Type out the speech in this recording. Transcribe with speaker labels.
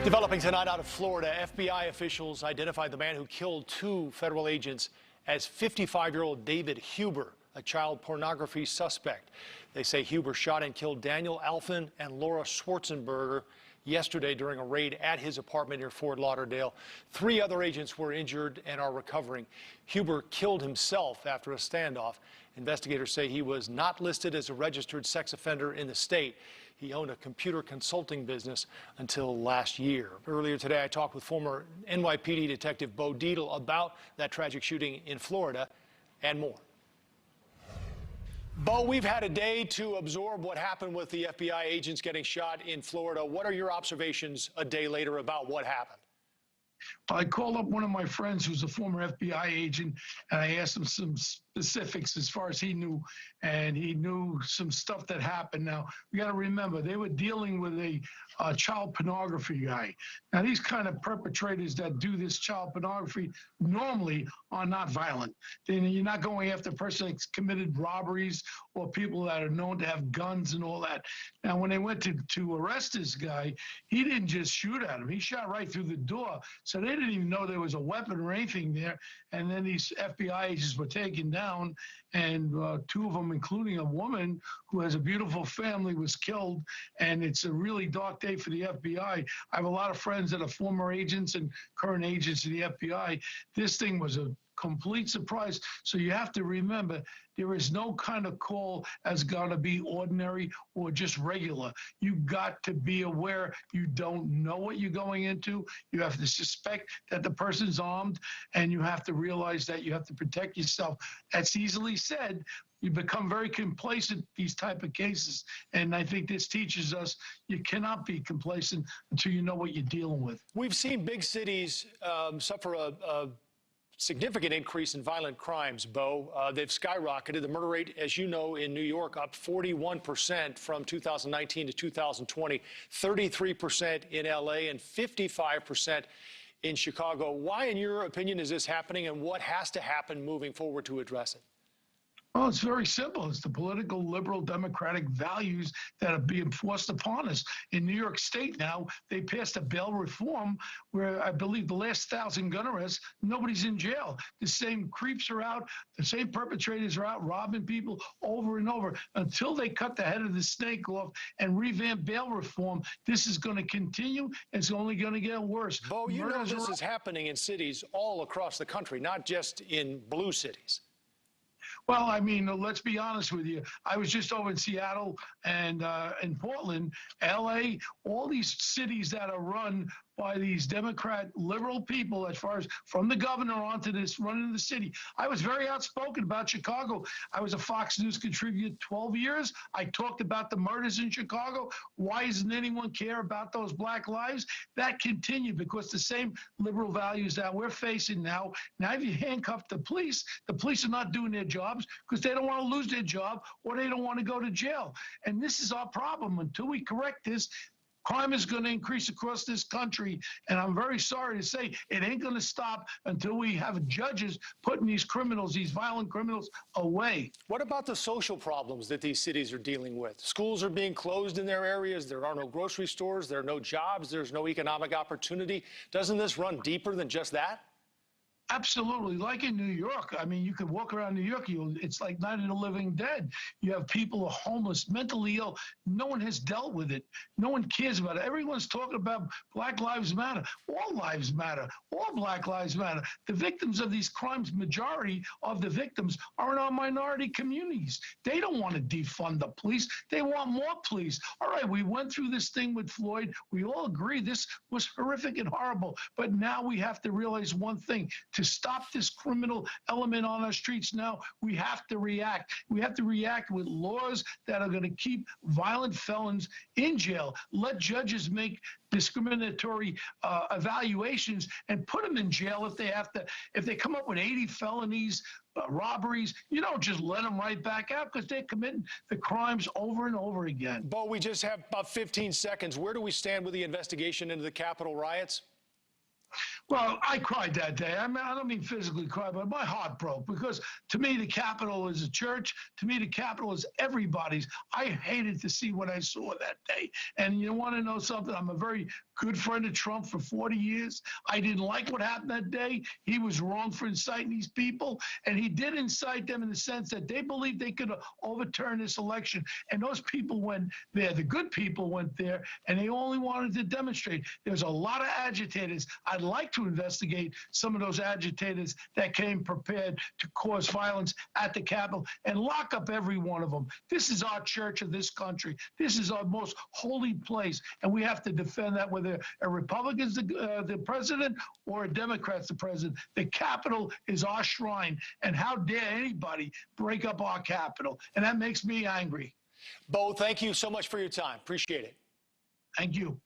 Speaker 1: Developing tonight out of Florida, FBI officials identified the man who killed two federal agents as 55-year-old David Huber, a child pornography suspect. They say Huber shot and killed Daniel Alfin and Laura Schwarzenberger yesterday during a raid at his apartment near Fort Lauderdale. Three other agents were injured and are recovering. Huber killed himself after a standoff. Investigators say he was not listed as a registered sex offender in the state. He owned a computer consulting business until last year. Earlier today, I talked with former NYPD Detective Bo Dietl about that tragic shooting in Florida and more. Bo, we've had a day to absorb what happened with the FBI agents getting shot in Florida. What are your observations a day later about what happened?
Speaker 2: I called up one of my friends who's a former FBI agent, and I asked him some specifics as far as he knew, and he knew some stuff that happened. Now, we got to remember, they were dealing with a child pornography guy. Now, these kind of perpetrators that do this child pornography normally are not violent. You're not going after a person that's committed robberies or people that are known to have guns and all that. Now, when they went to arrest this guy, he didn't just shoot at him. He shot right through the door. So they didn't even know there was a weapon or anything there. And then these FBI agents were taken down, and two of them, including a woman who has a beautiful family, was killed. And it's a really dark day for the FBI. I have a lot of friends that are former agents and current agents of the FBI. This thing was a complete surprise. So you have to remember, there is no kind of call as going to be ordinary or just regular. You got to be aware you don't know what you're going into. You have to suspect that the person's armed, and you have to realize that you have to protect yourself. That's easily said. You become very complacent these type of cases, and I think this teaches us you cannot be complacent until you know what you're dealing with.
Speaker 1: We've seen big cities suffer a significant increase in violent crimes, Bo. They've skyrocketed. The murder rate, as you know, in New York up 41% from 2019 to 2020, 33% in LA, and 55% in Chicago. Why, in your opinion, is this happening, and what has to happen moving forward to address it?
Speaker 2: Well, it's very simple. It's the political, liberal, democratic values that are being forced upon us. In New York State now, they passed a bail reform where I believe the last 1,000 gun arrests, nobody's in jail. The same creeps are out. The same perpetrators are out robbing people over and over. Until they cut the head of the snake off and revamp bail reform, this is going to continue. It's only going to get worse.
Speaker 1: Bo, you know this is happening in cities all across the country, not just in blue cities.
Speaker 2: Well, I mean, let's be honest with you. I was just over in Seattle and in Portland, L.A., all these cities that are run by these Democrat liberal people, as far as from the governor onto this running the city. I was very outspoken about Chicago. I was a Fox News contributor 12 years. I talked about the murders in Chicago. Why doesn't anyone care about those black lives? That continued because the same liberal values that we're facing now if you handcuff the police are not doing their jobs because they don't want to lose their job or they don't want to go to jail. And this is our problem. Until we correct this, crime is going to increase across this country, and I'm very sorry to say it ain't going to stop until we have judges putting these criminals, these violent criminals, away.
Speaker 1: What about the social problems that these cities are dealing with? Schools are being closed in their areas. There are no grocery stores. There are no jobs. There's no economic opportunity. Doesn't this run deeper than just that?
Speaker 2: Absolutely. Like in New York, I mean, you could walk around New York, it's like Night of the Living Dead. You have people who are homeless, mentally ill. No one has dealt with it. No one cares about it. Everyone's talking about Black Lives Matter. All lives matter. All Black Lives Matter. The victims of these crimes, majority of the victims are in our minority communities. They don't want to defund the police. They want more police. All right, we went through this thing with Floyd. We all agree this was horrific and horrible. But now we have to realize one thing. To stop this criminal element on our streets now, we have to react. We have to react with laws that are going to keep violent felons in jail. Let judges make discriminatory evaluations and put them in jail if they have to. If they come up with 80 felonies, robberies, you don't just let them right back out because they're committing the crimes over and over again.
Speaker 1: Bo, we just have about 15 seconds. Where do we stand with the investigation into the Capitol riots?
Speaker 2: Well, I cried that day. I mean, I don't mean physically cry, but my heart broke because to me, the Capitol is a church. To me, the Capitol is everybody's. I hated to see what I saw that day. And you want to know something? I'm a very good friend of Trump for 40 years. I didn't like what happened that day. He was wrong for inciting these people. And he did incite them in the sense that they believed they could overturn this election. And those people went there. The good people went there, and they only wanted to demonstrate. There's a lot of agitators. I'd like to investigate some of those agitators that came prepared to cause violence at the Capitol and lock up every one of them. This is our church of this country. This is our most holy place, and we have to defend that, whether a Republican's the president or a Democrat's the president. The Capitol is our shrine, and how dare anybody break up our Capitol? And that makes me angry.
Speaker 1: Bo, thank you so much for your time. Appreciate it.
Speaker 2: Thank you.